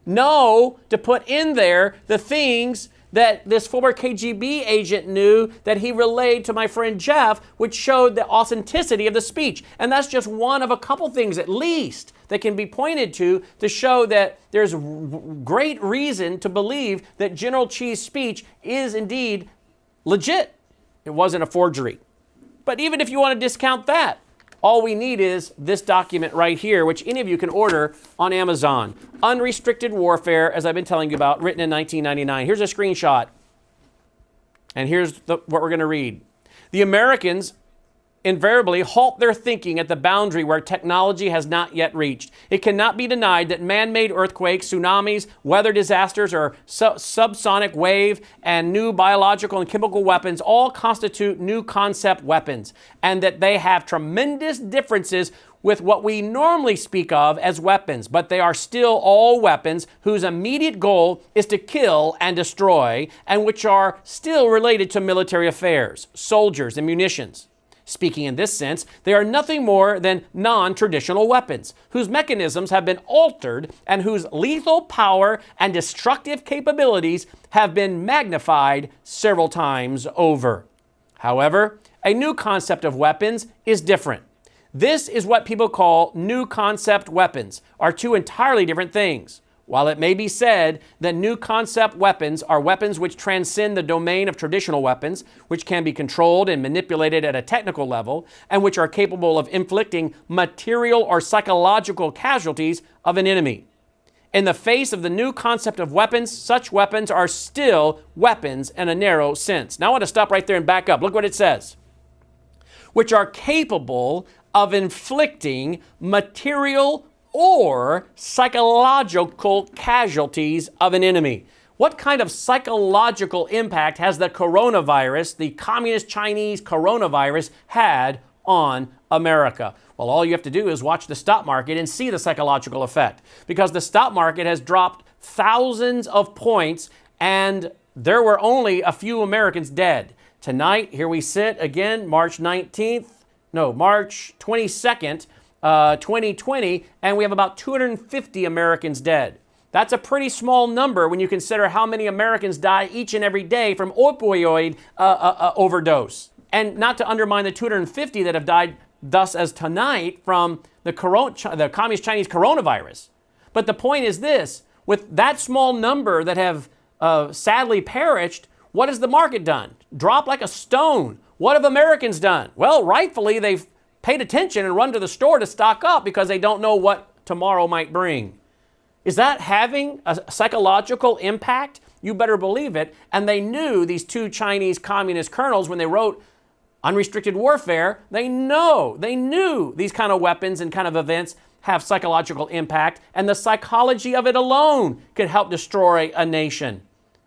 know to put in there the things that this former KGB agent knew that he relayed to my friend Jeff, which showed the authenticity of the speech. And that's just one of a couple things, at least, that can be pointed to show that there's great reason to believe that General Chi's speech is indeed legit. It wasn't a forgery. But even if you want to discount that, all we need is this document right here, which any of you can order on Amazon. Unrestricted Warfare, as I've been telling you about, written in 1999. Here's a screenshot. And here's what we're going to read. The Americans invariably halt their thinking at the boundary where technology has not yet reached. It cannot be denied that man-made earthquakes, tsunamis, weather disasters, or subsonic wave, and new biological and chemical weapons all constitute new concept weapons, and that they have tremendous differences with what we normally speak of as weapons, but they are still all weapons whose immediate goal is to kill and destroy, and which are still related to military affairs, soldiers, and munitions. Speaking in this sense, they are nothing more than non-traditional weapons, whose mechanisms have been altered and whose lethal power and destructive capabilities have been magnified several times over. However, a new concept of weapons is different. This is what people call new concept weapons, are two entirely different things. While it may be said that new concept weapons are weapons which transcend the domain of traditional weapons, which can be controlled and manipulated at a technical level, and which are capable of inflicting material or psychological casualties of an enemy. In the face of the new concept of weapons, such weapons are still weapons in a narrow sense. Now I want to stop right there and back up. Look what it says. Which are capable of inflicting material or psychological casualties of an enemy. What kind of psychological impact has the coronavirus, the communist Chinese coronavirus, had on America? Well, all you have to do is watch the stock market and see the psychological effect, because the stock market has dropped thousands of points and there were only a few Americans dead. Tonight, here we sit again, March 22nd, 2020, and we have about 250 Americans dead. That's a pretty small number when you consider how many Americans die each and every day from opioid overdose. And not to undermine the 250 that have died thus as tonight from the communist Chinese coronavirus. But the point is this, with that small number that have sadly perished, what has the market done? Dropped like a stone. What have Americans done? Well, rightfully, they've paid attention and run to the store to stock up because they don't know what tomorrow might bring. Is that having a psychological impact? You better believe it. And they knew, these two Chinese communist colonels, when they wrote Unrestricted Warfare, they knew these kind of weapons and kind of events have psychological impact, and the psychology of it alone could help destroy a nation.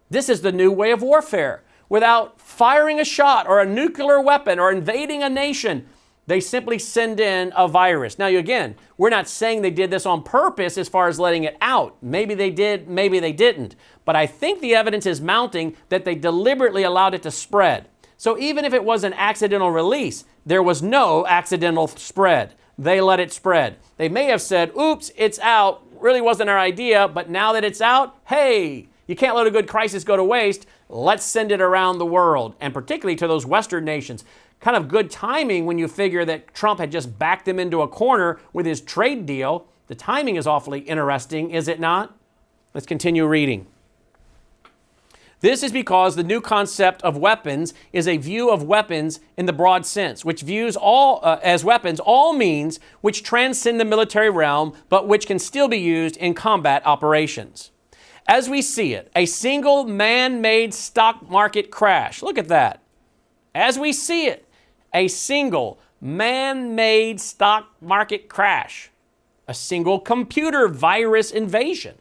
This is the new way of warfare. Without firing a shot or a nuclear weapon or invading a nation, they simply send in a virus. Now, again, we're not saying they did this on purpose as far as letting it out. Maybe they did, maybe they didn't. But I think the evidence is mounting that they deliberately allowed it to spread. So even if it was an accidental release, there was no accidental spread. They let it spread. They may have said, oops, it's out. Really wasn't our idea, but now that it's out, hey, you can't let a good crisis go to waste. Let's send it around the world, and particularly to those Western nations. Kind of good timing when you figure that Trump had just backed them into a corner with his trade deal. The timing is awfully interesting, is it not? Let's continue reading. This is because the new concept of weapons is a view of weapons in the broad sense, which views all as weapons all means which transcend the military realm, but which can still be used in combat operations. As we see it, a single man-made stock market crash. Look at that. As we see it, a single man-made stock market crash, a single computer virus invasion,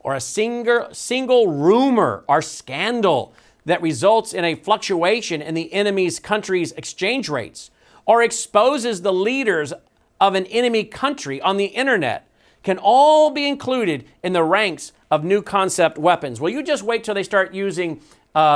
or a single rumor or scandal that results in a fluctuation in the enemy's country's exchange rates, or exposes the leaders of an enemy country on the internet, can all be included in the ranks of new concept weapons. Well, you just wait till they start using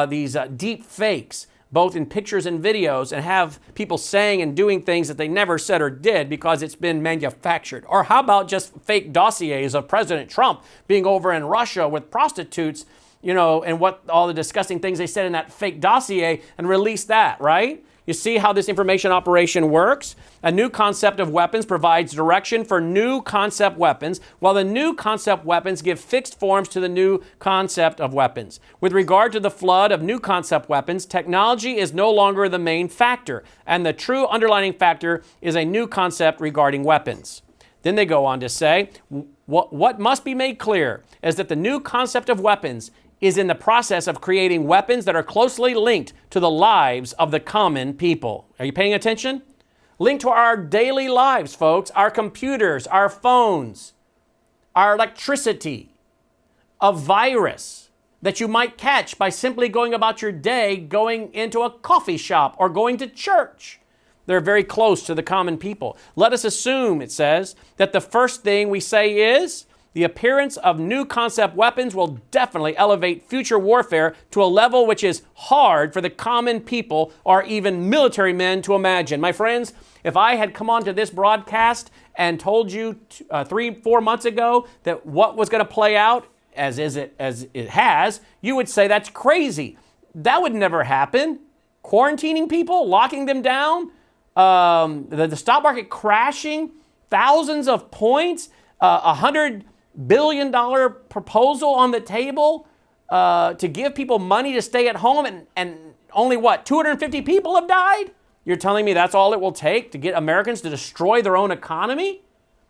these deep fakes, both in pictures and videos, and have people saying and doing things that they never said or did because it's been manufactured. Or how about just fake dossiers of President Trump being over in Russia with prostitutes and what all the disgusting things they said in that fake dossier and release that, right? You see how this information operation works? A new concept of weapons provides direction for new concept weapons, while the new concept weapons give fixed forms to the new concept of weapons. With regard to the flood of new concept weapons, technology is no longer the main factor, and the true underlying factor is a new concept regarding weapons. Then they go on to say, what must be made clear is that the new concept of weapons is in the process of creating weapons that are closely linked to the lives of the common people. Are you paying attention? Linked to our daily lives, folks, our computers, our phones, our electricity, a virus that you might catch by simply going about your day, going into a coffee shop or going to church. They're very close to the common people. Let us assume, it says, that the first thing we say is, the appearance of new concept weapons will definitely elevate future warfare to a level which is hard for the common people or even military men to imagine. My friends, if I had come on to this broadcast and told you 3-4 months ago that what was going to play out as it has, you would say that's crazy. That would never happen. Quarantining people, locking them down, the stock market crashing, thousands of points, $100 billion proposal on the table to give people money to stay at home, and only 250 people have died? You're telling me that's all it will take to get Americans to destroy their own economy?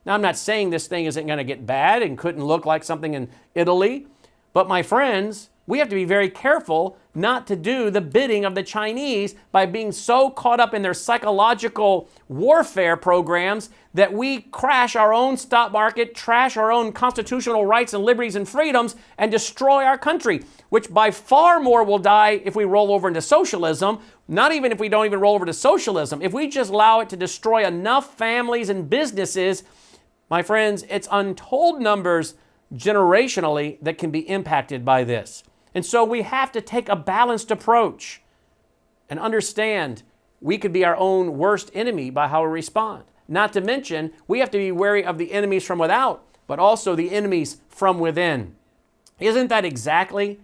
Now, I'm not saying this thing isn't going to get bad and couldn't look like something in Italy, but my friends, we have to be very careful not to do the bidding of the Chinese by being so caught up in their psychological warfare programs that we crash our own stock market, trash our own constitutional rights and liberties and freedoms, and destroy our country, which by far more will die if we roll over into socialism. Not even if we don't even roll over to socialism. If we just allow it to destroy enough families and businesses, my friends, it's untold numbers generationally that can be impacted by this. And so we have to take a balanced approach and understand we could be our own worst enemy by how we respond. Not to mention, we have to be wary of the enemies from without, but also the enemies from within. Isn't that exactly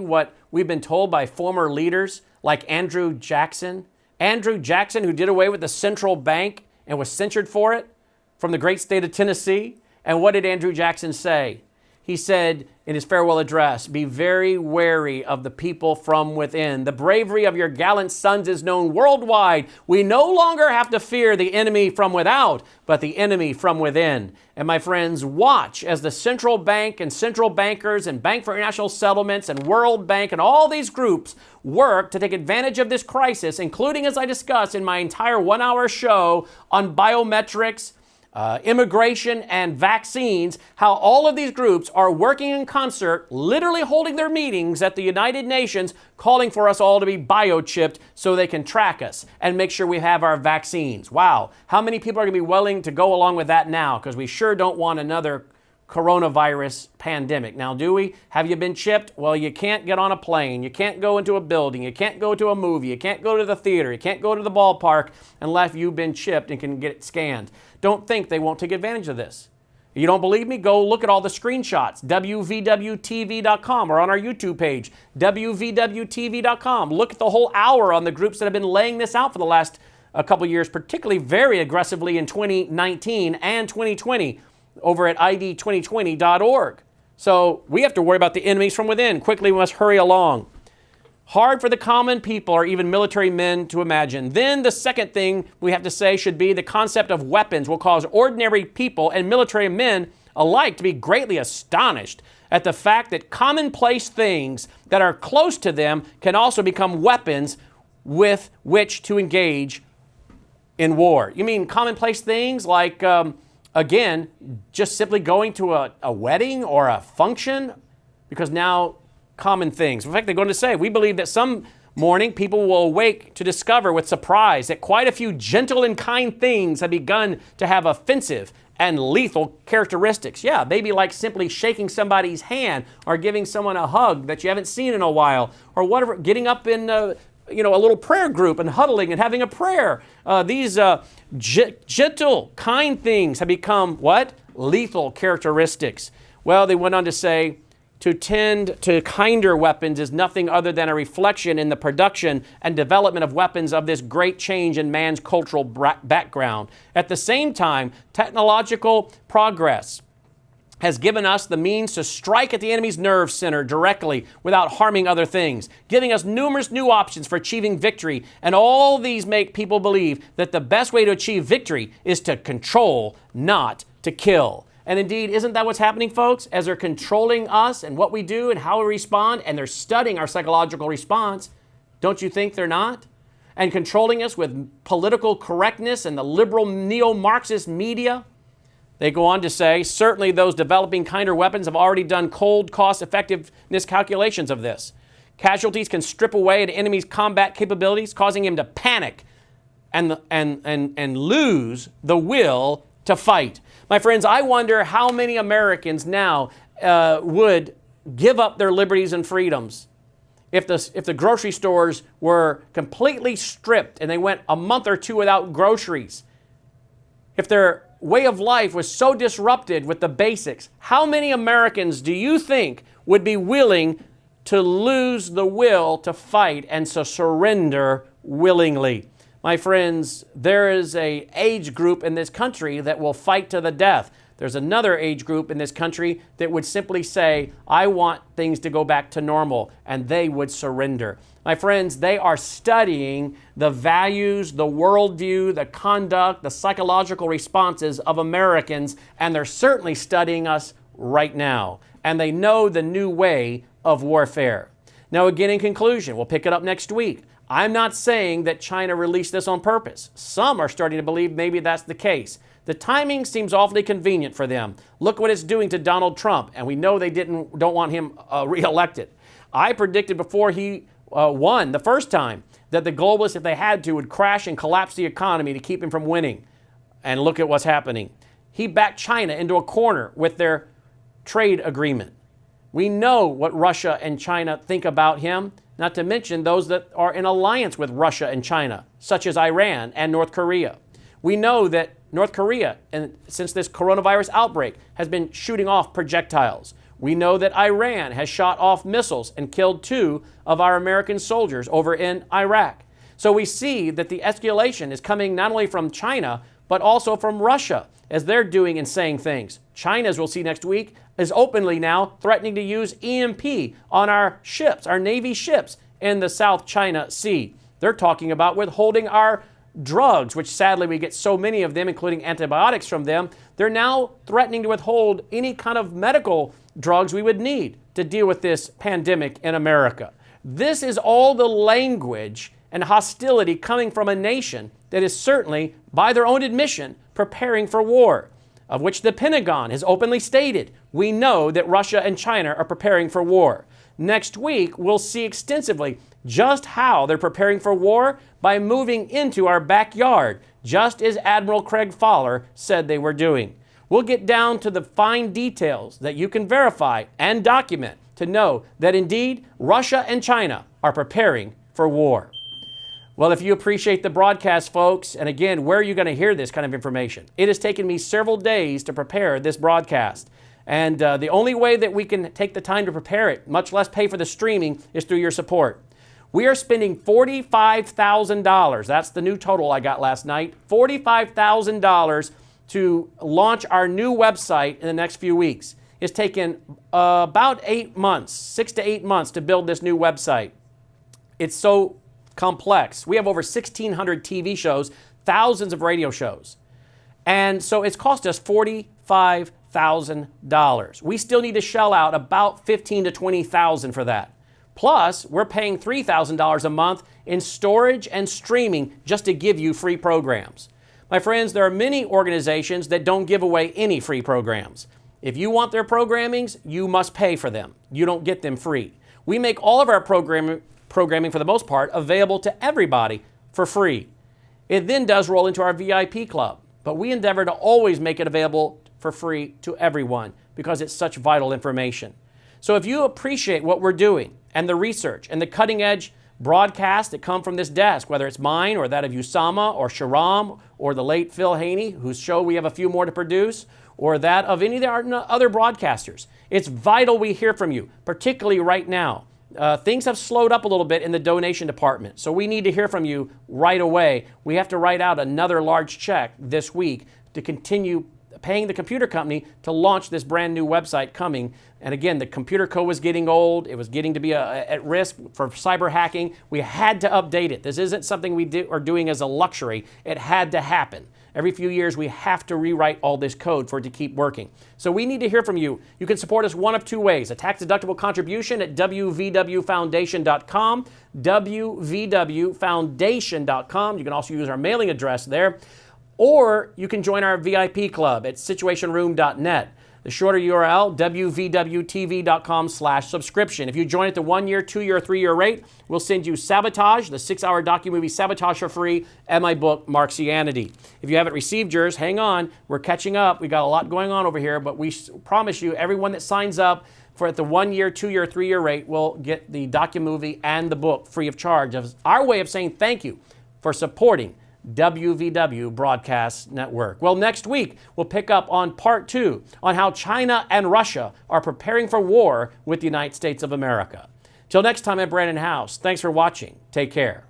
what we've been told by former leaders like Andrew Jackson? Andrew Jackson, who did away with the central bank and was censured for it from the great state of Tennessee. And what did Andrew Jackson say? He said in his farewell address, "Be very wary of the people from within. The bravery of your gallant sons is known worldwide. We no longer have to fear the enemy from without, but the enemy from within." And my friends, watch as the central bank and central bankers and Bank for International Settlements and World Bank and all these groups work to take advantage of this crisis, including, as I discussed in my entire 1-hour show on biometrics, immigration, and vaccines, how all of these groups are working in concert, literally holding their meetings at the United Nations, calling for us all to be biochipped so they can track us and make sure we have our vaccines. Wow. How many people are going to be willing to go along with that now? Because we sure don't want another coronavirus pandemic. Now, do we? Have you been chipped? Well, you can't get on a plane. You can't go into a building. You can't go to a movie. You can't go to the theater. You can't go to the ballpark unless you've been chipped and can get it scanned. Don't think they won't take advantage of this. You don't believe me? Go look at all the screenshots. WVW-TV.com or on our YouTube page, WVW-TV.com. Look at the whole hour on the groups that have been laying this out for the last couple years, particularly very aggressively in 2019 and 2020. Over at ID2020.org. So we have to worry about the enemies from within. Quickly, we must hurry along. Hard for the common people or even military men to imagine. Then the second thing we have to say should be the concept of weapons will cause ordinary people and military men alike to be greatly astonished at the fact that commonplace things that are close to them can also become weapons with which to engage in war. You mean commonplace things like again, just simply going to a wedding or a function? Because now common things. In fact, they're going to say, we believe that some morning people will awake to discover with surprise that quite a few gentle and kind things have begun to have offensive and lethal characteristics. Yeah, maybe like simply shaking somebody's hand or giving someone a hug that you haven't seen in a while or whatever, getting up in a little prayer group and huddling and having a prayer. These gentle, kind things have become what? Lethal characteristics. Well, they went on to say, to tend to kinder weapons is nothing other than a reflection in the production and development of weapons of this great change in man's cultural background. At the same time, technological progress has given us the means to strike at the enemy's nerve center directly without harming other things, giving us numerous new options for achieving victory. And all these make people believe that the best way to achieve victory is to control, not to kill. And indeed, isn't that what's happening, folks? As they're controlling us and what we do and how we respond, and they're studying our psychological response, don't you think they're not? And controlling us with political correctness and the liberal neo-Marxist media? They go on to say, certainly those developing kinder weapons have already done cold cost-effectiveness calculations of this. Casualties can strip away an enemy's combat capabilities, causing him to panic and lose the will to fight. My friends, I wonder how many Americans now would give up their liberties and freedoms if the grocery stores were completely stripped and they went a month or two without groceries. If their way of life was so disrupted with the basics, how many Americans do you think would be willing to lose the will to fight and to surrender willingly? My friends, there is an age group in this country that will fight to the death. There's another age group in this country that would simply say, I want things to go back to normal, and they would surrender. My friends, they are studying the values, the worldview, the conduct, the psychological responses of Americans, and they're certainly studying us right now. And they know the new way of warfare. Now, again, in conclusion, we'll pick it up next week. I'm not saying that China released this on purpose. Some are starting to believe maybe that's the case. The timing seems awfully convenient for them. Look what it's doing to Donald Trump, and we know they don't want him reelected. I predicted before he won the first time that the globalists, if they had to, would crash and collapse the economy to keep him from winning. And look at what's happening. He backed China into a corner with their trade agreement. We know what Russia and China think about him, not to mention those that are in alliance with Russia and China, such as Iran and North Korea. We know that North Korea, and since this coronavirus outbreak, has been shooting off projectiles. We know that Iran has shot off missiles and killed 2 of our American soldiers over in Iraq. So we see that the escalation is coming not only from China, but also from Russia, as they're doing and saying things. China, as we'll see next week, is openly now threatening to use EMP on our ships, our Navy ships in the South China Sea. They're talking about withholding our drugs, which sadly we get so many of them, including antibiotics from them. They're now threatening to withhold any kind of medical drugs we would need to deal with this pandemic in America. This is all the language and hostility coming from a nation that is certainly, by their own admission, preparing for war, of which the Pentagon has openly stated, we know that Russia and China are preparing for war. Next week, we'll see extensively just how they're preparing for war by moving into our backyard, just as Admiral Craig Fowler said they were doing. We'll get down to the fine details that you can verify and document to know that indeed Russia and China are preparing for war. Well, if you appreciate the broadcast, folks, and again, where are you going to hear this kind of information? It has taken me several days to prepare this broadcast. And the only way that we can take the time to prepare it, much less pay for the streaming, is through your support. We are spending $45,000. That's the new total I got last night. $45,000 to launch our new website in the next few weeks. It's taken about 8 months, 6 to 8 months to build this new website. It's so complex. We have over 1,600 TV shows, thousands of radio shows. And so it's cost us $45,000. We still need to shell out about $15,000 to $20,000 for that. Plus, we're paying $3,000 a month in storage and streaming just to give you free programs. My friends, there are many organizations that don't give away any free programs. If you want their programmings, you must pay for them. You don't get them free. We make all of our programming for the most part available to everybody for free. It then does roll into our VIP club, but we endeavor to always make it available for free to everyone because it's such vital information. So if you appreciate what we're doing and the research and the cutting edge broadcasts that come from this desk, whether it's mine or that of Usama or Sharam or the late Phil Haney, whose show we have a few more to produce, or that of any of our other broadcasters. It's vital we hear from you, particularly right now. Things have slowed up a little bit in the donation department, so we need to hear from you right away. We have to write out another large check this week to continue paying the computer company to launch this brand new website coming. And again, the computer code was getting old. It was getting to be at risk for cyber hacking. We had to update it. This isn't something we are doing as a luxury. It had to happen. Every few years, we have to rewrite all this code for it to keep working. So we need to hear from you. You can support us one of two ways: a tax-deductible contribution at WVW-Foundation.com, WVW-Foundation.com. You can also use our mailing address there. Or you can join our VIP club at situationroom.net. The shorter URL, WVW-TV.com/subscription. If you join at the 1 year, 2 year, 3 year rate, we'll send you Sabotage, the 6-hour documovie Sabotage for free, and my book, Marxianity. If you haven't received yours, hang on. We're catching up. We got a lot going on over here, but we promise you, everyone that signs up for at the 1 year, 2 year, 3 year rate will get the documovie and the book free of charge. As our way of saying thank you for supporting WVW Broadcast Network. Well, next week, we'll pick up on part 2 on how China and Russia are preparing for war with the United States of America. Till next time, I'm Brannon Howse. Thanks for watching. Take care.